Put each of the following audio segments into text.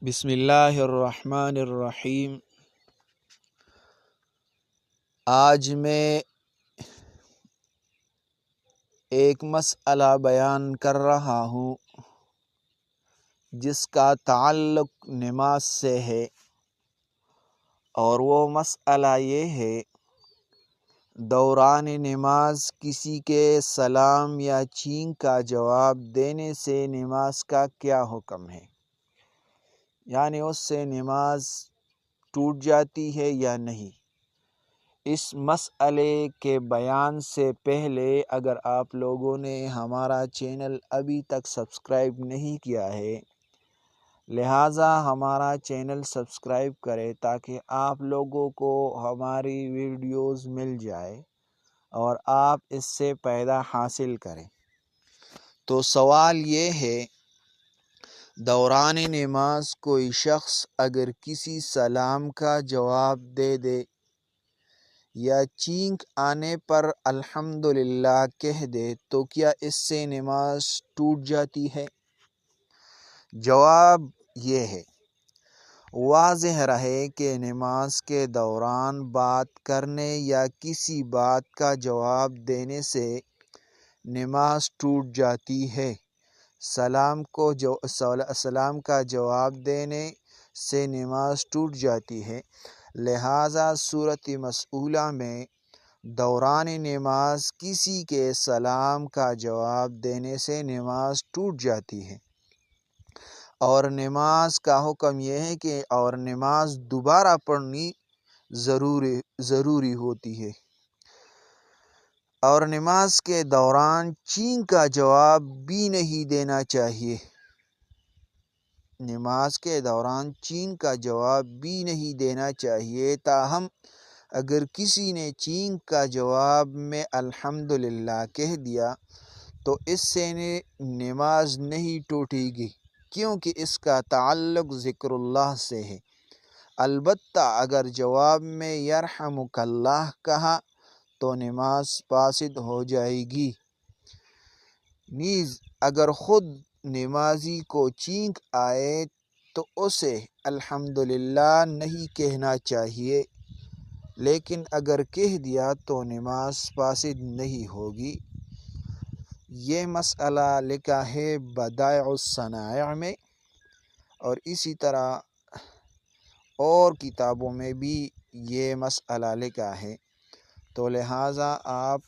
بسم اللہ الرحمن الرحیم۔ آج میں ایک مسئلہ بیان کر رہا ہوں جس کا تعلق نماز سے ہے، اور وہ مسئلہ یہ ہے دوران نماز کسی کے سلام یا چھینک کا جواب دینے سے نماز کا کیا حکم ہے، یعنی اس سے نماز ٹوٹ جاتی ہے یا نہیں۔ اس مسئلے کے بیان سے پہلے اگر آپ لوگوں نے ہمارا چینل ابھی تک سبسکرائب نہیں کیا ہے، لہٰذا ہمارا چینل سبسکرائب کریں تاکہ آپ لوگوں کو ہماری ویڈیوز مل جائے اور آپ اس سے فائدہ حاصل کریں۔ تو سوال یہ ہے، دوران نماز کوئی شخص اگر کسی سلام کا جواب دے دے یا چھینک آنے پر الحمدللہ کہہ دے تو کیا اس سے نماز ٹوٹ جاتی ہے؟ جواب یہ ہے، واضح رہے کہ نماز کے دوران بات کرنے یا کسی بات کا جواب دینے سے نماز ٹوٹ جاتی ہے۔ سلام کا جواب دینے سے نماز ٹوٹ جاتی ہے، لہٰذا صورت مسئولہ میں دوران نماز کسی کے سلام کا جواب دینے سے نماز ٹوٹ جاتی ہے، اور نماز کا حکم یہ ہے کہ اور نماز دوبارہ پڑھنی ضروری ہوتی ہے، اور نماز کے دوران چھینک کا جواب بھی نہیں دینا چاہیے۔ نماز کے دوران چھینک کا جواب بھی نہیں دینا چاہیے، تاہم اگر کسی نے چھینک کا جواب میں الحمدللہ کہہ دیا تو اس سے نماز نہیں ٹوٹے گی، کیونکہ اس کا تعلق ذکر اللہ سے ہے۔ البتہ اگر جواب میں یرحمک اللہ کہا تو نماز فاسد ہو جائے گی۔ نیز اگر خود نمازی کو چھینک آئے تو اسے الحمدللہ نہیں کہنا چاہیے، لیکن اگر کہہ دیا تو نماز فاسد نہیں ہوگی۔ یہ مسئلہ لکھا ہے بدائع الصنائع میں، اور اسی طرح اور کتابوں میں بھی یہ مسئلہ لکھا ہے، تو لہٰذا آپ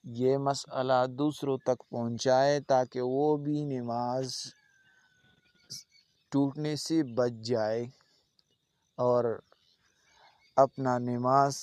یہ مسئلہ دوسروں تک پہنچائے تاکہ وہ بھی نماز ٹوٹنے سے بچ جائے اور اپنا نماز